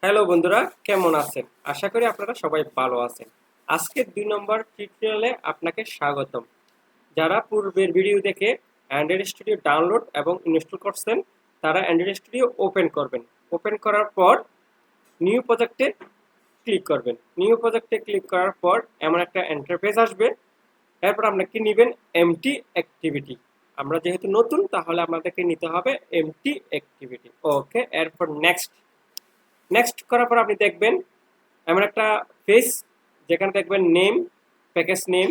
Hello বন্ধুরা, কেমন আছেন? আশা করি আপনারা সবাই ভালো আছেন। আজকের 2 নম্বর টিউটোরিয়ালে আপনাকে স্বাগতম। যারা পূর্বের ভিডিও দেখে অ্যান্ড্রয়েড স্টুডিও ডাউনলোড এবং ইনস্টল করছেন, তারা অ্যান্ড্রয়েড স্টুডিও ওপেন করবেন। ওপেন করার পর নিউ প্রজেক্টে ক্লিক করবেন। নিউ প্রজেক্টে ক্লিক করার পর এমন একটা ইন্টারফেস আসবে। এরপর আপনাকে নেবেন এমটি অ্যাক্টিভিটি। আমরা যেহেতু নতুন, তাহলে আমাদেরকে নিতে হবে এমটি অ্যাক্টিভিটি। ওকে, এরপর নেক্সট। নেক্সট করার পর আপনি দেখবেন এমন একটা পেজ, যেখানে দেখবেন name, package name,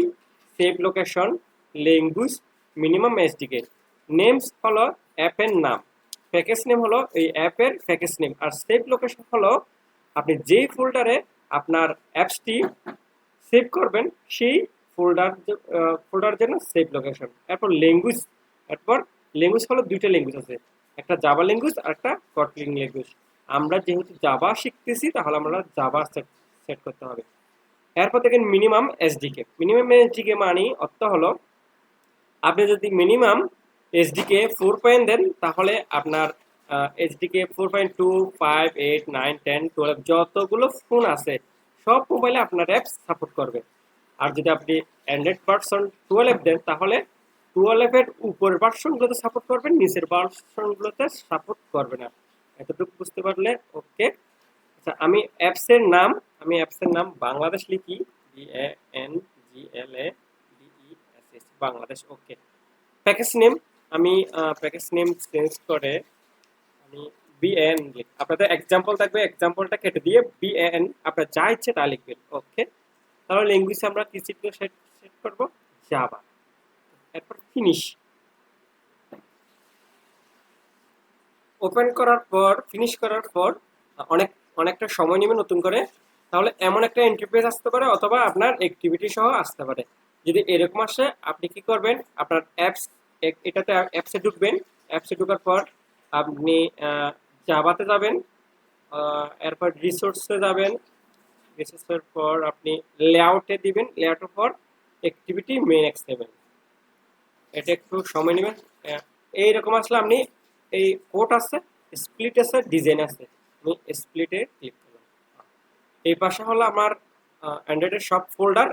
save location, language, minimum SDK. Names হলো অ্যাপের নাম, প্যাকেজ নেম হলো এই অ্যাপের প্যাকেজ নেম, আর সেভ লোকেশন হলো আপনি যেই ফোল্ডারে আপনার অ্যাপসটি সেভ করবেন সেই ফোল্ডার জন্য সেভ লোকেশন। এরপর ল্যাঙ্গুয়েজ। এরপর ল্যাঙ্গুয়েজ হলো দুইটা ল্যাঙ্গুয়েজ আছে, একটা জাভা ল্যাঙ্গুয়েজ আর একটা কটলিং ল্যাঙ্গুয়েজ। আমরা যেহেতু জাভা শিখতেছি, তাহলে আমরা জাভা সেট করতে হবে। এরপর দেখেন মিনিমাম এসডিকে। মিনিমাম এসডিকে মানে অর্থ হলো আপনি যদি মিনিমাম এসডিকে 4 দেন, তাহলে আপনার এসডিকে 4.2, 5, 8, 9, 10, 12 যতগুলো ফোন আছে সব মোবাইলে আপনার অ্যাপস সাপোর্ট করবে। আর যদি আপনি অ্যান্ড্রয়েড ভার্সন 12 দেন, তাহলে 12 এর উপরের ভার্সনগুলোতে সাপোর্ট করবেন, নিচের ভার্সনগুলোতে সাপোর্ট করবে না। এতটুকু বুঝতে পারলে ওকে। আচ্ছা, আমি অ্যাপসের নাম বাংলাদেশ লিখি, BANGLADES, বাংলাদেশ। ওকে। প্যাকেজ নেম, আমি প্যাকেজ নেম চেঞ্জ করে আমি বিএন লিখি। আপনাদের এক্সাম্পল থাকবে, এক্সাম্পলটা কেটে দিয়ে বিএন আপনার যা ইচ্ছে তা লিখবেন। ওকে। তাহলে ল্যাঙ্গুয়েজ আমরা কি সেট করব? জাভা। এরপর ফিনিশ। ওপেন করার পর, ফিনিশ করার পর অনেক অনেকটা সময় নেবে নতুন করে। তাহলে এমন একটা ইন্টারফেস আসতে পারে, অথবা আপনার অ্যাক্টিভিটি সহ আসতে পারে। যদি এরকম আসে, আপনি কি করবেন? আপনার অ্যাপস, এটাতে অ্যাপসে ঢুকবেন। অ্যাপসে ঢোকার পর আপনি জাভাতে যাবেন, এরপর রিসোর্সে যাবেন। রিসোর্সের পর আপনি লেআউটে দিবেন, লেআউটের পর অ্যাক্টিভিটি মেইন এক্সটেবল। এটা একটু সময় নেবেন। এইরকম আসলে আপনি এই কোড আছে, স্প্লিট আছে, ডিজাইন আছে, আমি স্প্লিটে ক্লিক করলাম। এই পাশে হলো আমার অ্যান্ড্রয়েডের সব ফোল্ডার,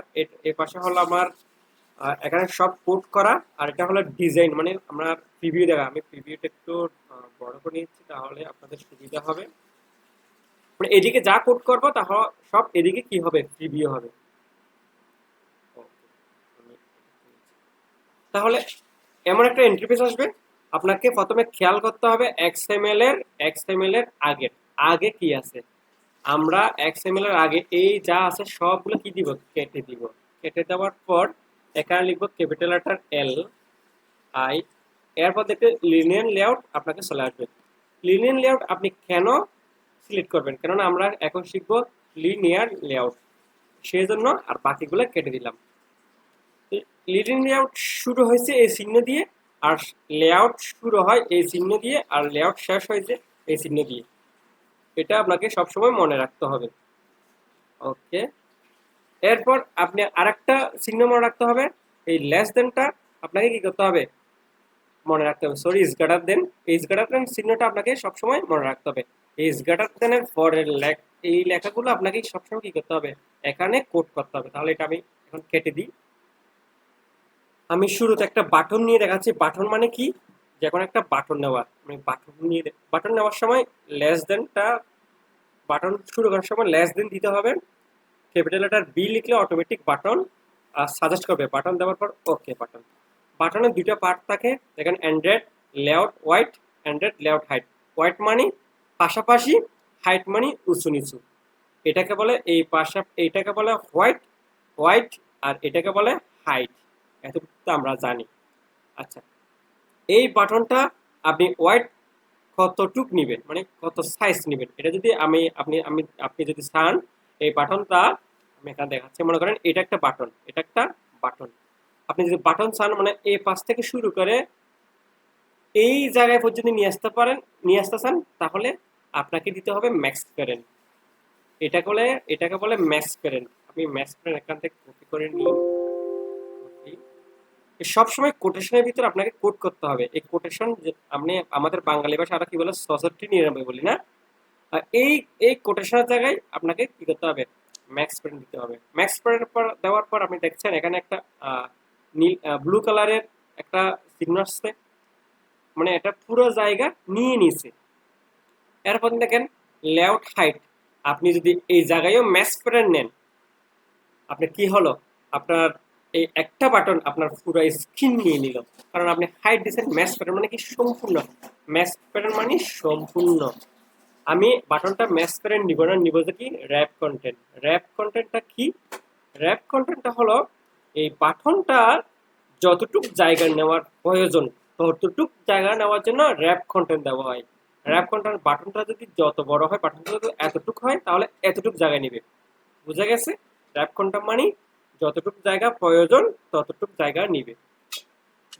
এই পাশে হলো আমার এখানে সব কোড করা, আর এটা হলো ডিজাইন, মানে আমরা প্রিভিউ দেখা। আমি প্রিভিউটা একটু বড় করে নিচ্ছি, তাহলে আপনাদের সুবিধা হবে। মানে এদিকে যা কোড করবো তা সব এদিকে কি হবে? প্রিভিউ হবে। তাহলে এমন একটা ইন্টারফেস আসবে। আপনাকে প্রথমে খেয়াল করতে হবে এক্সএমএল এর আগে কি আছে। আমরা এক্সএমএল এর আগে এই যা আছে সবগুলো কি দিব? কেটে দিব। কেটে দেওয়ার পর এখানে লিখবো ক্যাপিটাল লেটার এল আই। এরপর দেখতে লিনিয়ার লেআউট আপনাকে চলে আসবে। লিনিয়ার লেআউট আপনি কেন সিলেক্ট করবেন? কেননা আমরা এখন শিখবো লিনিয়ার লেআউট, সেই জন্য আর বাকিগুলো কেটে দিলাম। লিডিং লেআউট শুরু হয়েছে এই চিহ্ন দিয়ে, আর লেআউট শুরু হয় এই চিহ্ন দিয়ে, আর লেআউট শেষ হয়েছে এই চিহ্ন দিয়ে। এটা আপনাকে সবসময় মনে রাখতে হবে। ওকে। এরপর আপনি আরেকটা চিহ্ন মনে রাখতে হবে, এই লেস দেনটা আপনাকে কি করতে হবে? মনে রাখতে হবে। Sorry, is greater than. এই ইজ গ্রেটার দেন চিহ্নটা আপনাকে সবসময় মনে রাখতে হবে। এই ইজ গ্রেটার দেনের পরের এই লেখাগুলো আপনাকে সবসময় কি করতে হবে? এখানে কোড করতে হবে। তাহলে এটা আমি এখন কেটে দিই। আমি শুরুতে একটা বাটন নিয়ে দেখাচ্ছি। বাটন মানে কি? যে কোনো একটা বাটন নেওয়া, মানে বাটন নেওয়ার সময় লেস দেনটা, বাটন শুরু করার সময় লেস দেন দিতে হবে। ক্যাপিটাল লেটার বি লিখলে অটোমেটিক বাটন সাজেস্ট করবে। বাটন দেওয়ার পর ওকে বাটন। বাটনের দুইটা পার্ট থাকে, দেখেন Android layout white, Android layout height. White মানে পাশাপাশি, হাইট মানে উঁচু নিচু। এটাকে বলে এইটাকে বলে হোয়াইট হোয়াইট, আর এটাকে বলে হাইট। এতটুকু তো আমরা জানি। আচ্ছা, এই বাটনটা আপনি হোয়াইট কতটুক নিবেন, মানে কত সাইজ নিবেন, এটা যদি আপনি যদি চান এই বাটনটা, আমি এখানে দেখাচ্ছি। মনে করেন এটা একটা বাটন, এটা একটা বাটন। আপনি যদি বাটন চান, মানে এই পাশ থেকে শুরু করে এই জায়গায় পর্যন্ত নিয়ে আসতে চান, তাহলে আপনাকে দিতে হবে ম্যাক্স প্যারেন্ট। এটাকে বলে ম্যাক্স প্যারেন্ট। আমি ম্যাক্স প্যারেন্ট এখান থেকে কপি করে নিই। সবসময় কোটেশনের ভিতরে আপনাকে কোড করতে হবে। এই কোটেশন, আপনি আমাদের বাঙালি ভাষা আমরা কি বলে ৬৬৯ বলি না? আর এই এই কোটেশনের জায়গায় আপনাকে কি করতে হবে, ম্যাক্স প্যারেন্ট দিতে হবে। ম্যাক্স প্যারেন্ট দেওয়ার পর আপনি দেখছেন এখানে একটা নীল ব্লু কালারের একটা চিহ্ন আসছে, মানে এটা পুরো জায়গা নিয়ে নিছে। এরপর দেখেন লেআউট হাইট, আপনি যদি এই জায়গায়ও ম্যাক্স প্যারেন্ট নেন, আপনি কি হলো, আপনার এই একটা বাটন আপনার পুরো স্ক্রিন নিয়ে নিল, কারণ আপনি হাইট দিচ্ছেন ম্যাক্স প্যারেন্ট মানে কি সম্পূর্ণ, ম্যাক্স প্যারেন্ট মানে সম্পূর্ণ। আমি বাটনটা ম্যাক্স প্যারেন্ট নিব না, নিব যে কি র্যাপ কন্টেন্ট। র্যাপ কন্টেন্টটা কি, র্যাপ কন্টেন্টটা হলো এই বাটনটা যতটুক জায়গা নেওয়ার প্রয়োজন ততটুক জায়গা নেওয়ার জন্য র্যাপ কন্টেন্ট দেওয়া হয়। র্যাপ কন্টেন্ট বাটনটা যদি যত বড় হয়, বাটনটা যদি এতটুক হয় তাহলে এতটুক জায়গা নেবে। বুঝা গেছে? র্যাপ কন্টেন্ট মানে যতটুক জায়গা প্রয়োজন ততটুক জায়গা নিবে।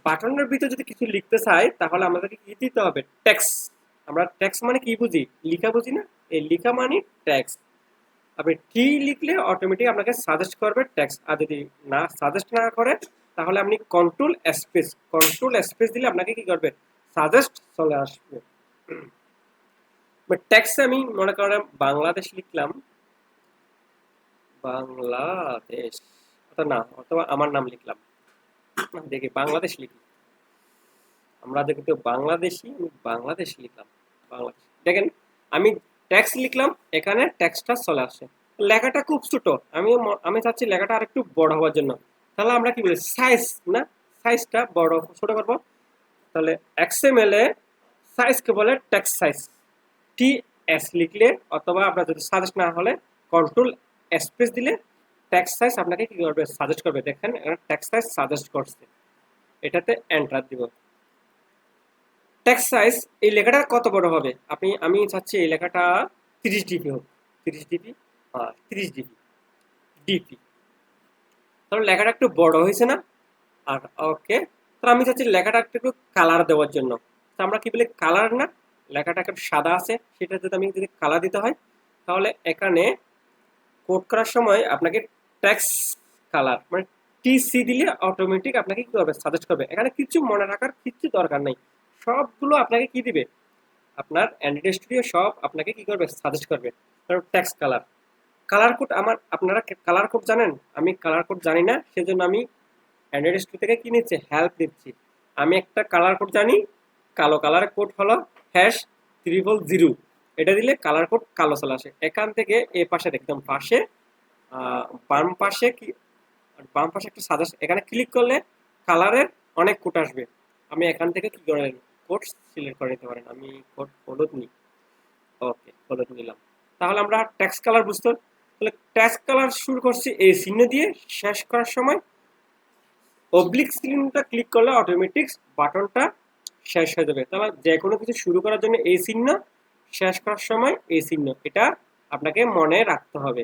বাটনের ভিতরে যদি কিছু লিখতে চাই তাহলে আমাদেরকে কি দিতে হবে, টেক্সট। আমরা টেক্সট মানে কি বুঝি, লিখা বুঝি না, এই লিখা মানে টেক্সট। আপনি টি লিখলে অটোমেটিক আপনাকে সাজেস্ট করবে টেক্সট, আর যদি না সাজেস্ট না করে তাহলে আপনি কন্ট্রোল স্পেস দিলে আপনাকে কি করবে, সাজেস্ট চলে আসবে। টেক্সটে আমি মনে করেন বাংলাদেশ লিখলাম, বাংলাদেশ, না অথবা আমার নাম লিখলাম, দেখি বাংলাদেশ লিখি, আমরা দেখি তো বাংলাদেশি, বাংলাদেশ লিখলাম, বাংলাদেশ। দেখেন আমি টেক্সট লিখলাম, এখানে টেক্সটটা চলে আসে। লেখাটা খুব ছোট, আমি চাচ্ছি লেখাটা আরেকটু বড় হওয়ার জন্য, তাহলে আমরা কি বলি সাইজ, না সাইজটা বড় ছোট করব, তাহলে এক্সএমএল এ সাইজকে বলে টেক্সট সাইজ, টি এস লিখলে অথবা আপনার যদি সাজেস্ট না হলে কন্ট্রোল স্পেস দিলে টেক্সট সাইজ আপনাকে কি করবে, সাজেস্ট করবে। দেখেন টেক্সট সাইজ সাজেস্ট করছে, এটাতে এন্টার দিব। টেক্সট সাইজ, এই লেখাটা কত বড় হবে, আমি চাচ্ছি এই লেখাটা 30 ডিপি হোক, 30 ডিপি, 30 ডিপি ডিপি, তাহলে লেখাটা একটু বড় হয়েছে না। আর ওকে, তো আমি চাচ্ছি লেখাটা একটু কালার দেওয়ার জন্য, তো আমরা কি বলি কালার, না লেখাটা একটু সাদা আছে সেটা যদি কালার দিতে হয় তাহলে এখানে কোড করার সময় আপনাকে টেক্সট কালার মানে টিসি দিলে অটোমেটিক আপনাকে কি করবে, সাজেস্ট করবে। এখানে কিছু মনে রাখার কিছু দরকার নেই, সবগুলো আপনাকে কি দিবে, আপনার অ্যান্ড্রয়েড স্টুডিও সব আপনাকে কি করবে, সাজেস্ট করবে। কারণ টেক্সট কালার, কালার কোড আপনারা কালার কোড জানেন, আমি কালার কোড জানি না, সেজন্য আমি অ্যান্ড্রয়েড স্টুডিও থেকে কি নিচ্ছি, হেল্প নিচ্ছি। আমি একটা কালার কোড জানি, কালো কালার কোড হলো #000, এটা দিলে কালার কোড কালো চলে আসে। এখান থেকে এই পাশে একদম পাশে বাম পাশে একটা সাজেস্ট, এখানে ক্লিক করলে কালারের অনেক কোড আসবে। আমি এখান থেকে কি করেন কোড সিলেক্ট করে নিতে পারেন, আমি কোড হলুদ নিই, ওকে হলুদ নিলাম। তাহলে আমরা টেক্সট কালার বুঝতে, তাহলে টেক্সট কালার শুরু করছি এই চিহ্ন দিয়ে, শেষ করার সময় অবলিক চিহ্নটা ক্লিক করলে অটোমেটিক বাটনটা শেষ হয়ে যাবে। তাহলে যে কোনো কিছু শুরু করার জন্য এই চিহ্ন, শেষ করার সময় এই চিহ্ন, এটা আপনাকে মনে রাখতে হবে।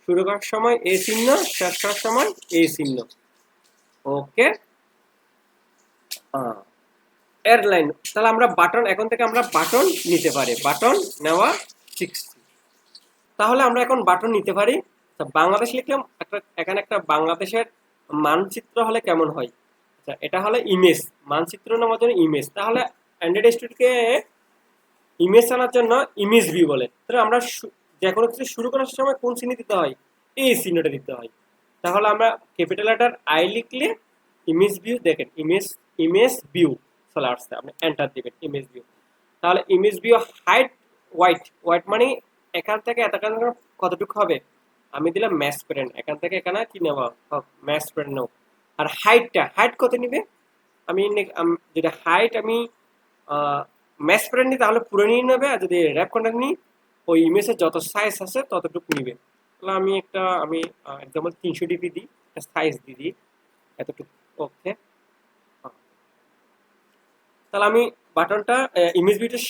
শুরু করার সময় এই চিহ্ন, শেষ করার সময় এই চিহ্ন, ওকে। এয়ারলাইন, তাহলে আমরা বাটন, এখন থেকে আমরা বাটন নিতে পারি, বাটন নেওয়া শিখছি। তাহলে আমরা এখন বাটন নিতে পারি। বাংলাদেশ লিখলাম, এখানে একটা বাংলাদেশের মানচিত্র হলে কেমন হয়, আচ্ছা এটা হলো ইমেজ, মানচিত্র নেওয়ার জন্য ইমেজ। তাহলে অ্যান্ড্রয়েড স্টুডিওকে ইমেজ আনার জন্য ইমেজ ভিউ বলে। তাহলে আমরা যে কোনো কিছু শুরু করার সময় কোন চিহ্ন দিতে হয়, এই চিহ্নটা দিতে হয়। তাহলে আমরা ক্যাপিটাল লেটার আই লিখলে ইমেজ ভিউ, দেখেন ইমেজ ভিউ চলে আসছে, আপনি এন্টার দিবেন ইমেজ ভিউ। তাহলে ইমেজ ভিউ হাইট হোয়াইট মানে এখান থেকে এতখান কতটুকু হবে, আমি দিলাম ম্যাচ প্যারেন্ট, এখান থেকে এখানে কি নেব, ম্যাচ প্যারেন্ট নেব। আর হাইট কত নিবে, আমি যদি হাইট আমি ম্যাচ প্যারেন্ট নিই তাহলে পুরো নিয়ে নেবে, আর যদি র্যাপ কন্টেন্ট নিই ওই ইমেজের যত সাইজ আছে ততটুকু নিবে। তাহলে আমি এক্সাম্পল 300 ডিপি দিই, একটা সাইজ দিয়ে দিই এতটুকু, ওকে। তাহলে আমি বাটনটা ইমেজ ভিউটা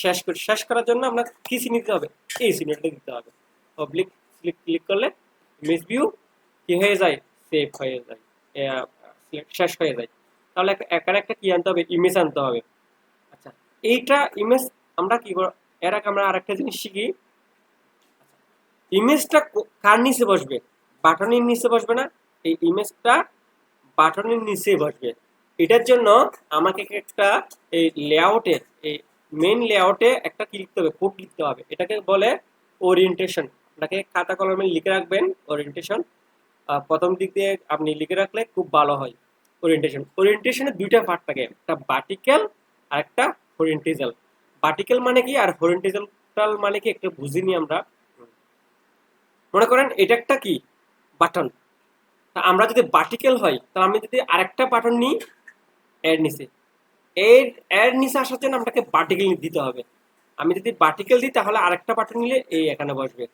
শেষ করার জন্য আপনার কি চিহ্ন দিতে হবে, এই চিহ্নটা দিতে হবে। পাবলিক ক্লিক করলে ইমেজ ভিউ কি হয়ে যায়, সেভ হয়ে যায়, শেষ হয়ে যায়। তাহলে এখানে একটা কি আনতে হবে, ইমেজ আনতে হবে। আচ্ছা এইটা ইমেজ আমরা কি করব, এর আগে আমরা আরেকটা জিনিস শিখি, ইমেজটা কার নিচে বসবে, বাটনের নিচে বসবে না, এই ইমেজটা বাটনের নিচে বসবে। এটার জন্য আমাকে একটা এই লেআউটের এই মেইন লেআউটে একটা কি লিখতে হবে, কোড লিখতে হবে, এটাকে বলে ওরিয়েন্টেশন। আপনাকে খাতা কলমে লিখে রাখবেন ওরিয়েন্টেশন, প্রথম দিক দিয়ে আপনি লিখে রাখলে খুব ভালো হয়। ওরিয়েন্টেশনের দুইটা পার্ট থাকে, একটা ভার্টিক্যাল আর একটা হরিজন্টাল। ভার্টিক্যাল মানে কি আর হরিজন্টাল মানে কি একটা বুঝিনি আমরা। মনে করেন এটা একটা কি বাটন, তা আমরা যদি ভার্টিক্যাল হয় তাহলে আমি যদি আরেকটা বাটন নিই এর নিচে, এর নিচে আসার জন্য আপনাকে ভার্টিক্যাল দিতে হবে। আমি যদি ভার্টিক্যাল দিই তাহলে আরেকটা বাটন নিলে এই এখানে বসবে,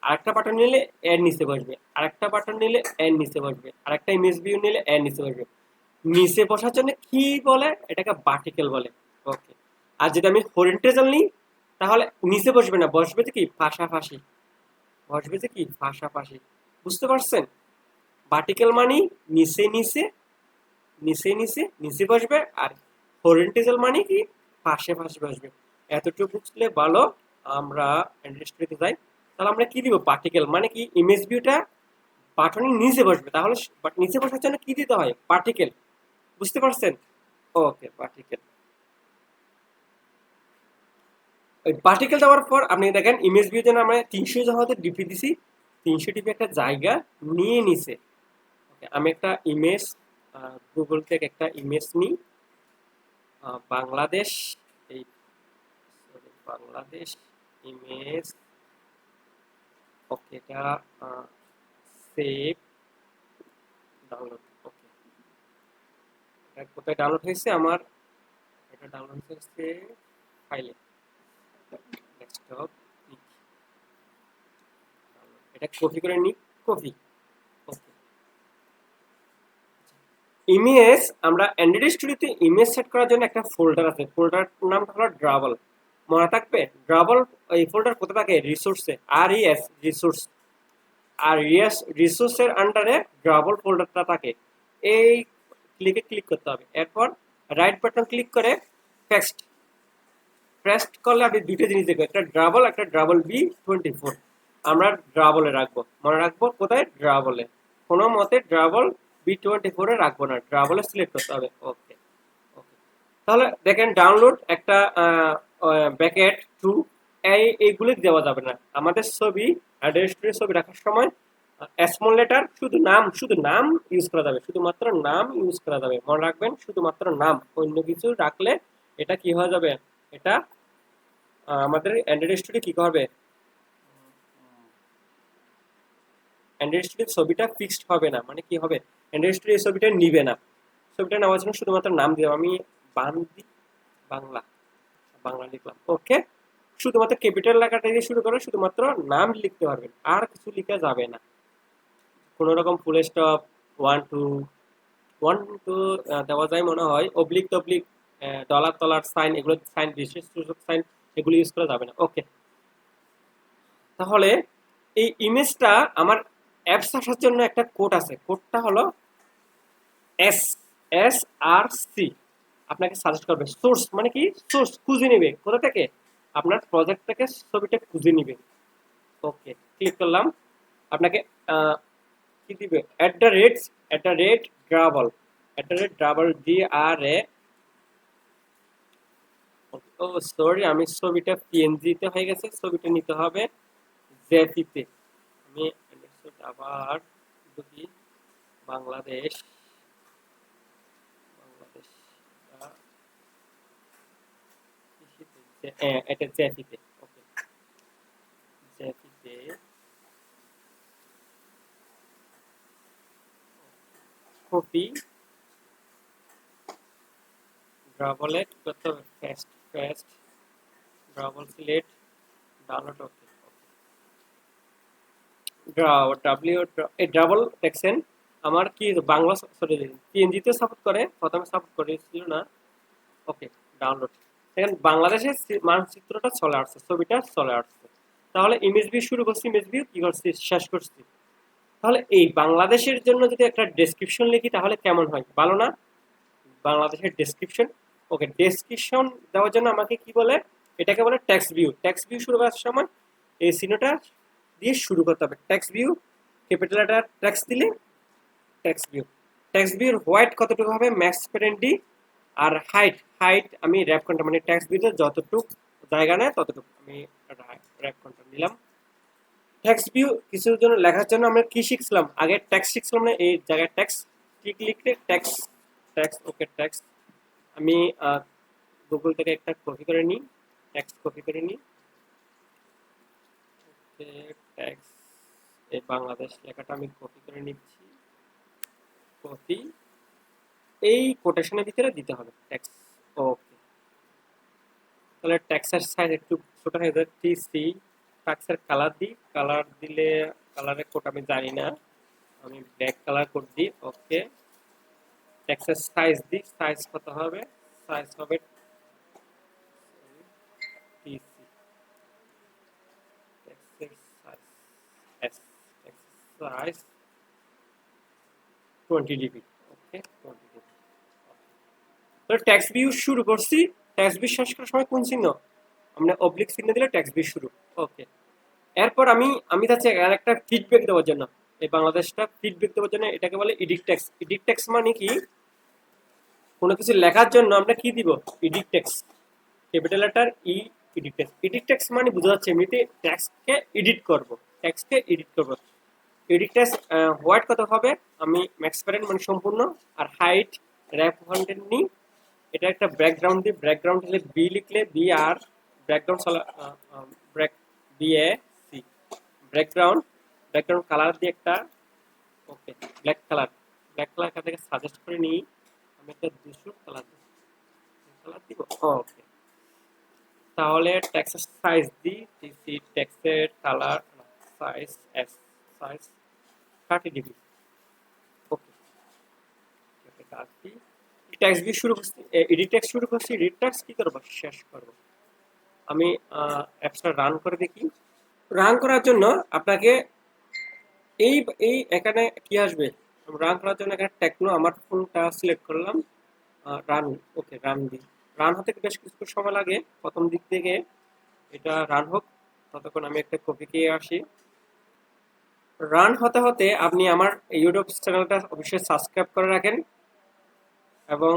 আরেকটা বাটন নিলে এর নিচে বসবে, আরেকটা বাটন নিলে এর নিচে বসবে, আরেকটা ইমেজ ভিউ নিলে এর নিচে বসবে। নিচে বসার জন্য কি বলে, এটাকে ভার্টিক্যাল বলে। ওকে। আর যদি আমি হরিজন্টাল নিই তাহলে নিচে বসবে না, বসবে যে কি পাশাপাশি, বসবে যে কি পাশাপাশি। বুঝতে পারছেন? ভার্টিক্যাল মানে নিচে নিচে নিচে নিচে নিচে বসবে, আর হরিজন্টাল মানে কি পাশে পাশে বসবে। এতটুকু বুঝলে ভালো। আমরা ইন্ডাস্ট্রিতে যাই, তাহলে আমরা কি দিব, পার্টিকেল মানে কি ইমেজ ভিউটা বাটনের নিচে বসবে, তাহলে নিচে বসার জন্য কি দিতে হয়, পার্টিকেল। বুঝতে পারছেন? ওকে, পার্টিকেল। ওই পার্টিকেল দেওয়ার পর আপনি দেখেন ইমেজ ভিউ জন্য আমরা 300 জায়গাতে ডিপি দিছি, 300 ডিপি একটা জায়গা নিয়ে নিছে। ওকে, আমি একটা ইমেজ গুগল থেকে একটা ইমেজ নিই, বাংলাদেশ, এই বাংলাদেশ ইমেজ। ওকে, এটা সেভ, ডাউনলোড। ওকে, এটা কোথায় ডাউনলোড হয়েছে আমার, এটা ডাউনলোড হয়েছে ফাইলে, ডেস্কটপ, এটা কপি করে নিই, কপি। ওকে, ইমেজ আমরা অ্যান্ড্রয়েড স্টুডিওতে ইমেজ সেট করার জন্য একটা ফোল্ডার আছে, ফোল্ডার নামটা হলো ড্রাবল। মনে থাকবে ড্রাবল, এই ফোল্ডার কোথায় থাকে, রিসোর্সে, আর ইএস রিসোর্স, আর ইএস রিসোর্সের আন্ডারে ড্রাবল ফোল্ডারটা থাকে। এই ক্লিক করতে হবে, এরপর রাইট বাটন ক্লিক করে পেস্ট, পেস্ট করলে আপনি দুইটা জিনিস দেখবেন, একটা ড্রাবল B24। আমরা ড্রাবলে রাখবো, মনে রাখবো কোথায়, ড্রাবলে। কোনো মতে ড্রাবল B24 এ রাখবো না, ড্রাবলে সিলেক্ট করতে হবে। ওকে, ওকে। তাহলে দেখেন ডাউনলোড একটা ব্যাকেট টু, এইগুলি দেওয়া যাবে না। আমাদের ছবি অ্যাড্রেস ছবি রাখার সময় স্মল লেটার, শুধু নাম ইউজ করা যাবে, শুধুমাত্র নাম ইউজ করা যাবে। মনে রাখবেন শুধুমাত্র নাম, অন্য কিছু রাখলে এটা কি হয়ে যাবে, এটা আমাদের অ্যান্ড্রয়েড স্টুডিও কি করবে, অ্যান্ড্রয়েড স্টুডিও ছবিটা ফিক্সড হবে না, মানে কি হবে, অ্যান্ড্রয়েড স্টুডিও ছবিটা নিবে না। ছবিটা নেওয়ার জন্য শুধুমাত্র নাম দিলাম, আমি বাংলা, বাংলা লিখলাম। ওকে, শুধুমাত্র ক্যাপিটাল লেখাটা দিয়ে শুরু করে শুধুমাত্র নাম লিখতে পারবেন, আর কিছু লিখা যাবে না। কোনো রকম ফুল স্টপ, ওয়ান টু দেওয়া যায় মনে হয়, অবলিক টবলিক, ডলার টলার সাইন, এগুলো সাইন, বিশেষ সূচক সাইন, এগুলো ইউজ করা যাবে না। ওকে, তাহলে এই ইমেজটা আমার অ্যাপস আসার জন্য একটা কোড আছে, কোডটা হলো SSRC। আপনাকে সাজেস্ট করবে, সোর্স মানে কি, সোর্স খুঁজে নেবে কোথা থেকে, আপনার প্রজেক্ট থেকে ছবিটা খুঁজে নিবে। ওকে, ক্লিক করলাম, আপনাকে কি দিবে, @ড্রাবল, DRA। ও সরি, আমি ছবিটা PNG তে হয়ে গেছে, ছবিটা নিতে হবে জেপিতে। আমি আবার দেখি, বাংলাদেশ, বাংলাদেশ, এটা জেপিতে। ওকে, জেপিতে কপি, ড্রাবলে কি করতে হবে, পেস্ট, ড্রাবল সিলেক্ট, ডাউনলোড। ওকে, এই ডাবল দেখছেন আমার কি বাংলা, সরি PNG তে সাপোর্ট করে, প্রথমে সাপোর্ট করেছিল না। ওকে, ডাউনলোড, দেখেন বাংলাদেশের মানচিত্রটা চলে আসছে, ছবিটা চলে আসছে। তাহলে ইমেজ ভিউ শুরু করছি, ইমেজ ভিউ কি করছি, শেষ করছি। তাহলে এই বাংলাদেশের জন্য যদি একটা ডেসক্রিপশন লিখি তাহলে কেমন হয়, ভালো না, বাংলাদেশের ডেসক্রিপশন। ওকে, ডেসক্রিপশন দেওয়ার জন্য আমাকে কি বলে, এটাকে বলে টেক্সট ভিউ। টেক্সট ভিউ শুরু করার সময় এই চিহ্নটা দিয়ে শুরু করতে হবে, text view, capital letter text দিলে টেক্সট ভিউ। টেক্সট ভিউর হোয়াইট কতটুকু হবে, ম্যাক্স 20, আর হাইট আমি র্যাপ কন্টেন্ট মানে টেক্সট ভিউতে যতটুকু জায়গা নেয় ততটুকু আমি র্যাপ কন্টেন্ট নিলাম। টেক্সট ভিউ কিছুর জন্য লেখার জন্য আমরা কি শিখছিলাম, আগে টেক্সট শিখছিলাম না, এই জায়গায় টেক্সট ক্লিক লিখলে টেক্সট ওকে টেক্সট আমি গুগল থেকে একটা কপি করে নিই, টেক্সট কপি করে নিই, ওকে টেক্সট এই বাংলাদেশ লেখাটা আমি কপি করে নিচ্ছি, কপি এই কোটেশনের ভিতরে দিতে হবে টেক্সট। ওকে, তাহলে টেক্সটের সাইজ একটু ছোট হয়ে যায়, টিসি টেক্সটের কালার দিই, কালার দিলে কালারের কোড আমি জানি না, আমি ব্ল্যাক কালার কোড দিই। ওকে, টেক্সটের সাইজ দিই, সাইজ কত হবে, সাইজ হবে টিসি টেক্সটের সাইজ এস text size 20 DB. Okay 20 DB. তো টেক্সট ভিউ শুরু করছি, টেক্সট ভিউ শেষ করার সময় কোন চিহ্ন, আমরা অবলিক চিহ্ন দিলে টেক্সট ভিউ শুরু। ওকে, এরপর আমি যাচ্ছি একটা ফিডব্যাক দেওয়ার জন্য, এই বাংলাদেশটা ফিডব্যাক দেওয়ার জন্য, এটাকে বলে এডিট টেক্সট। এডিট টেক্সট মানে কি, কোনো কিছু লেখার জন্য আমরা কি দিব, এডিট টেক্সট, ক্যাপিটাল লেটার ই, এডিট টেক্সট। এডিট টেক্সট মানে বোঝা যাচ্ছে এমনিতে টেক্সটকে এডিট করব, টেক্সটকে এডিট করব। এডিট টেক্সট হোয়াইট কত হবে, আমি ম্যাক্স প্যারেন্ট মানে সম্পূর্ণ, আর হাইট র্যাপ কন্টেন্ট নিই, এটা একটা ব্যাকগ্রাউন্ড দিই, ব্যাকগ্রাউন্ড হলে বি লিখলে বি, আর background back B A C, background colour দিয়ে একটা, ওকে ব্ল্যাক কালার এখান থেকে সাজেস্ট করে নিই, আমি একটা 200 কালার দিব। ওকে, তাহলে টেক্সটের সাইজ দিই, টিসি টেক্সটের কালার সাইজ এস, সাইজ 30 ডিবি। ওকে, টেক্সট দিয়ে শুরু করছি, এডিট টেক্সট শুরু করছি, এডিট টেক্সট কি করব, শেষ করব। আমি অ্যাপসটা রান করে দেখি। রান করার জন্য আপনাকে এই এই এখানে কি আসবে, রান করার জন্য এখানে টেকনো আমার ফোনটা সিলেক্ট করলাম, রান। ওকে, রান দিই, রান হতে বেশ কিছু সময় লাগে, প্রথম দিক থেকে এটা রান হোক, ততক্ষণ আমি একটা কপি দিয়ে আসি। রান হতে হতে আপনি আমার ইউটিউব চ্যানেলটা অবশ্যই সাবস্ক্রাইব করে রাখেন, এবং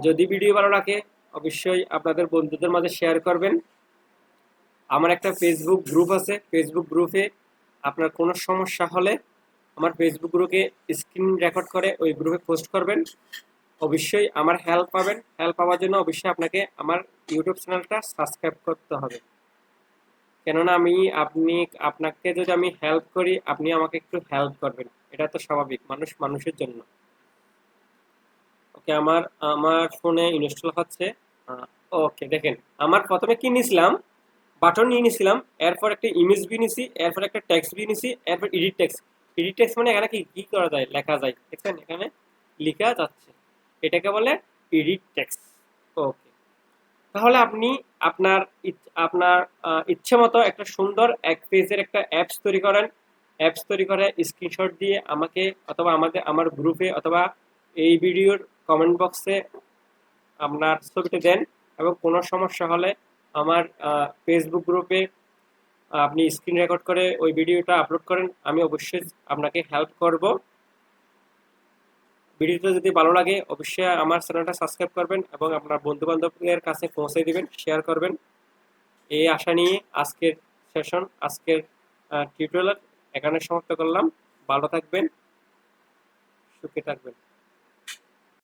যদি ভিডিও ভালো লাগে অবশ্যই আপনাদের বন্ধুদের মাঝে শেয়ার করবেন। আমার একটা ফেসবুক গ্রুপ আছে, ফেসবুক গ্রুপে আপনার কোনো সমস্যা হলে আমার ফেসবুক গ্রুপে স্ক্রিন রেকর্ড করে ওই গ্রুপে পোস্ট করবেন, অবশ্যই আমার হেল্প পাবেন। হেল্প পাওয়ার জন্য অবশ্যই আপনাকে আমার ইউটিউব চ্যানেলটা সাবস্ক্রাইব করতে হবে, কেননা আপনাকে যদি আমি হেল্প করি আপনি আমাকে একটু হেল্প করবেন, এটা তো স্বাভাবিক, মানুষ মানুষের জন্য। ওকে, আমার ফোনে ইনস্টল হচ্ছে। ওকে, দেখেন আমার প্রথমে কি নিয়েছিলাম, বাটন নিয়ে নিয়েছিলাম, এরপর একটা ইমেজ ভিউ নিছি, এরপর একটা টেক্সট ভিউ নিছি, এরপর এডিট টেক্সট। এডিট টেক্সট মানে এখানে কি করা যায়, লেখা যায়, দেখছেন এখানে লেখা যাচ্ছে, এটাকে বলে এডিট টেক্সট। ওকে, তাহলে আপনি আপনার আপনার ইচ্ছে মতো একটা সুন্দর এক পেজের একটা অ্যাপস তৈরি করেন, অ্যাপস তৈরি করে স্ক্রিনশট দিয়ে আমাকে অথবা আমার গ্রুপে অথবা এই ভিডিওর কমেন্ট বক্সে আপনার ছবিটা দেন, এবং কোনো সমস্যা হলে আমার ফেসবুক গ্রুপে আপনি স্ক্রিন রেকর্ড করে ওই ভিডিওটা আপলোড করেন, আমি অবশ্যই আপনাকে হেল্প করব। ভিডিওটা যদি ভালো লাগে অবশ্যই আমার চ্যানেলটা সাবস্ক্রাইব করবেন এবং আপনার বন্ধু বান্ধবদের কাছে পৌঁছে দিবেন, শেয়ার করবেন। এই আশা নিয়ে আজকের টিউটোরিয়াল এখানে সমাপ্ত করলাম। ভালো থাকবেন, সুখে থাকবেন।